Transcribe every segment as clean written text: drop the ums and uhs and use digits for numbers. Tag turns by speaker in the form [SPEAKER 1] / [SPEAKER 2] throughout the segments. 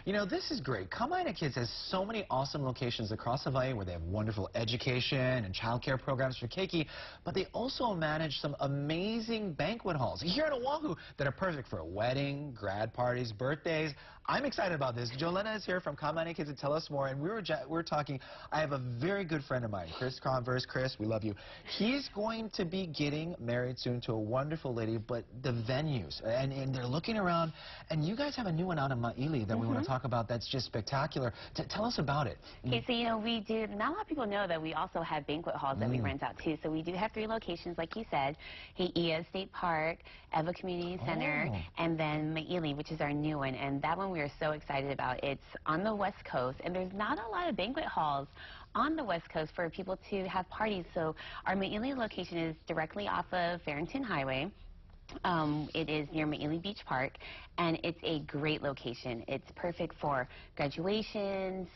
[SPEAKER 1] You know, this is great. Kamaina Kids has so many awesome locations across Hawaii where they have wonderful education and childcare programs for keiki, but they also manage some amazing banquet halls here in Oahu that are perfect for a wedding, grad parties, birthdays. I'm excited about this. Jolena is here from Kamaina Kids to tell us more, and we were talking. I have a very good friend of mine, Chris Converse. Chris, we love you. He's going to be getting married soon to a wonderful lady, but the venues, and they're looking around, and you guys have a new one out in Maili that we want to talk about that's just spectacular. Tell us about it.
[SPEAKER 2] Okay, so, you know, we do, not a lot of people know that we also have banquet halls that we rent out too. So we do have 3 locations, like you said, He'eia State Park, Ewa Community Center, and then Maili, which is our new one. And that one we are so excited about. It's on the West Coast, and there's not a lot of banquet halls on the West Coast for people to have parties. So our Maili location is directly off of Farrington Highway. It is near Maili Beach Park, and it's a great location. It's perfect for graduations,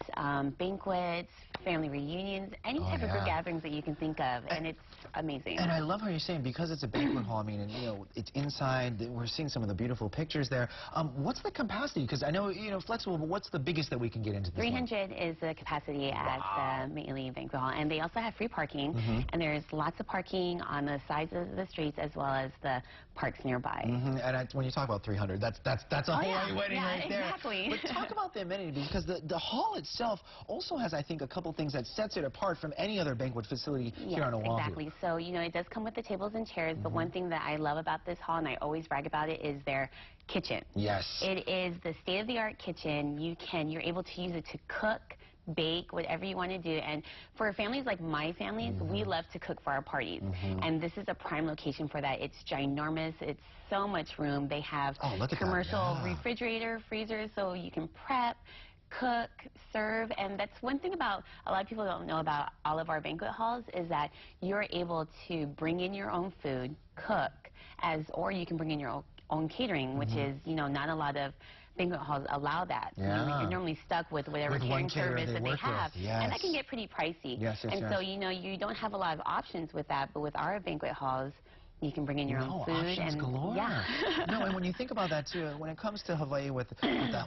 [SPEAKER 2] banquets, family reunions, any type of group gatherings that you can think of, and it's amazing.
[SPEAKER 1] And I love how you're saying, because it's a banquet hall, I mean, and, you know, it's inside, we're seeing some of the beautiful pictures there. What's the capacity? Because I know, you know, flexible, but what's the biggest that we can get into this
[SPEAKER 2] 300 is the capacity at the Maili Banquet Hall, and they also have free parking, and there's lots of parking on the sides of the streets as well as the parks nearby.
[SPEAKER 1] And when you talk about 300, that's a Hawaii wedding right there.
[SPEAKER 2] Exactly.
[SPEAKER 1] But talk about the amenities, because the hall itself also has, I think, a couple things that sets it apart from any other banquet facility here on Oahu.
[SPEAKER 2] Exactly. So, you know, it does come with the tables and chairs, but one thing that I love about this hall, and I always brag about it, is their kitchen.
[SPEAKER 1] Yes.
[SPEAKER 2] It is the state-of-the-art kitchen. You're able to use it to cook, bake, whatever you want to do. And for families like my families, we love to cook for our parties. And this is a prime location for that. It's ginormous. It's so much room. They have commercial refrigerator, freezers, so you can prep, cook, serve. And that's one thing about a lot of people don't know about all of our banquet halls, is that you're able to bring in your own food, cook, or you can bring in your own catering, which is, you know, not a lot of banquet halls allow that. You're normally stuck with whatever catering service that they have, and that can get pretty pricey. So, you know, you don't have a lot of options with that, but with our banquet halls, you can bring in your own food.
[SPEAKER 1] Options galore. No, and when you think about that too, when it comes to Hawaii with the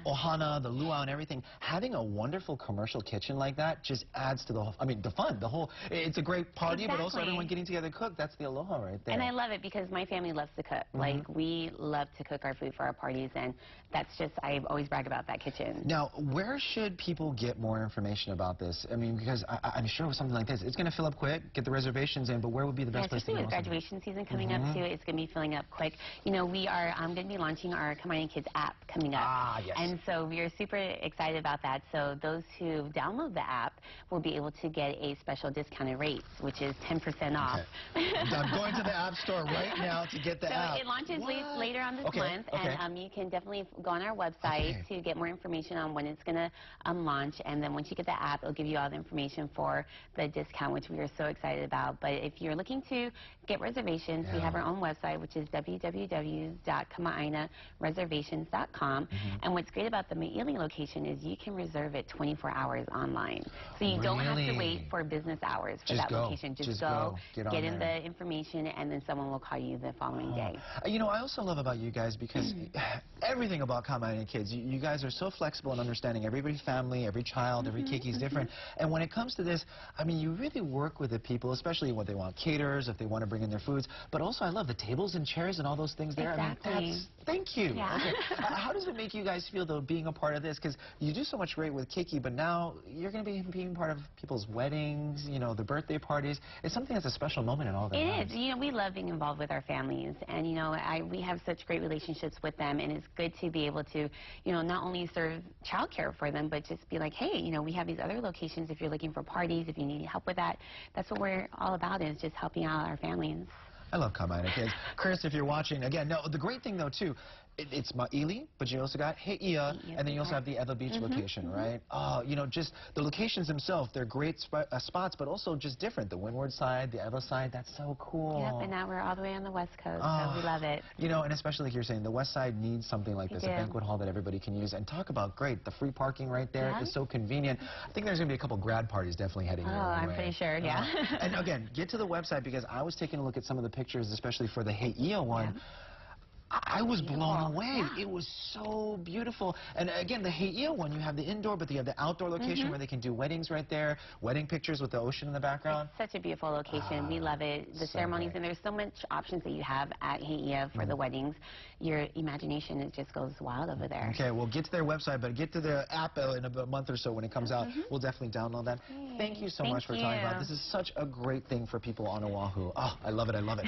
[SPEAKER 1] ohana, the luau, and everything, having a wonderful commercial kitchen like that just adds to the whole, I mean, the fun, it's a great party, but also everyone getting together to cook. That's the aloha right there.
[SPEAKER 2] And I love it because my family loves to cook. Like, we love to cook our food for our parties, and that's just, I always brag about that kitchen.
[SPEAKER 1] Now, where should people get more information about this? I mean, because I'm sure with something like this, it's going to fill up quick, get the reservations in, but where would be the best place to go?
[SPEAKER 2] Especially with graduation season coming up too, it's going to be filling up quick. You know, I'm going to be launching our Kamaina Kids app coming up. And so we are super excited about that. So those who download the app will be able to get a special discounted rate, which is 10% off.
[SPEAKER 1] I'm going to the app store right now to get the app.
[SPEAKER 2] So it launches later on this month, and you can definitely go on our website to get more information on when it's going to launch. And then once you get the app, it'll give you all the information for the discount, which we are so excited about. But if you're looking to get reservations, we have our own website, which is www.kamainareservations.com. And what's great about the Maili location is you can reserve it 24 hours online. So you don't have to wait for business hours for that location. Just go, get in the information, and then someone will call you the following day.
[SPEAKER 1] You know, I also love about you guys, because everything about Kamaina Kids, you guys are so flexible in understanding everybody's family, every child, every keiki is different. And when it comes to this, I mean, you really work with the people, especially when they want caterers, if they want to bring in their foods. But also, I love the tables and chairs and all those things there.
[SPEAKER 2] Exactly.
[SPEAKER 1] I mean, thank you. How does it make you guys feel, though, being a part of this? Because you do so much great with keiki, but now you're going to be being part of people's weddings, you know, the birthday parties. It's something that's a special moment in all their lives.
[SPEAKER 2] It is. You know, we love being involved with our families, and, you know, we have such great relationships with them, and it's good to be able to, you know, not only serve childcare for them, but just be like, hey, you know, we have these other locations if you're looking for parties, if you need help with that. That's what we're all about, is just helping out our families.
[SPEAKER 1] I love Kamaina Kids. Chris, if you're watching, again, no, the great thing, though, too, it's Maili, but you also got He'eia, and then you also have the Ewa Beach location, right? You know, just the locations themselves, they're great spots, but also just different. The Windward side, the Ewa side, that's so cool.
[SPEAKER 2] Yep, and now we're all the way on the West Coast, so we love it.
[SPEAKER 1] You know, and especially like you're saying, the West Side needs something like this, a banquet hall that everybody can use. And talk about great, the free parking right there is so convenient. I think there's going to be a couple grad parties definitely heading your way.
[SPEAKER 2] I'm pretty sure,
[SPEAKER 1] And again, get to the website, because I was taking a look at some of the pictures, especially for the He'eia one. I was blown
[SPEAKER 2] Beautiful.
[SPEAKER 1] away.
[SPEAKER 2] Yeah.
[SPEAKER 1] It was so beautiful. And again, the Hei'ia one, you have the indoor, but you have the outdoor location where they can do weddings right there, wedding pictures with the ocean in the background.
[SPEAKER 2] It's such a beautiful location. We love it. The
[SPEAKER 1] so
[SPEAKER 2] ceremonies,
[SPEAKER 1] great.
[SPEAKER 2] and there's so much options that you have at Hei'ia for the weddings. Your imagination, it just goes wild over there.
[SPEAKER 1] Okay, well, get to their website, but get to the app in a month or so when it comes out. We'll definitely download that. Thank you so much for talking about it. This is such a great thing for people on Oahu. Oh, I love it. I love it.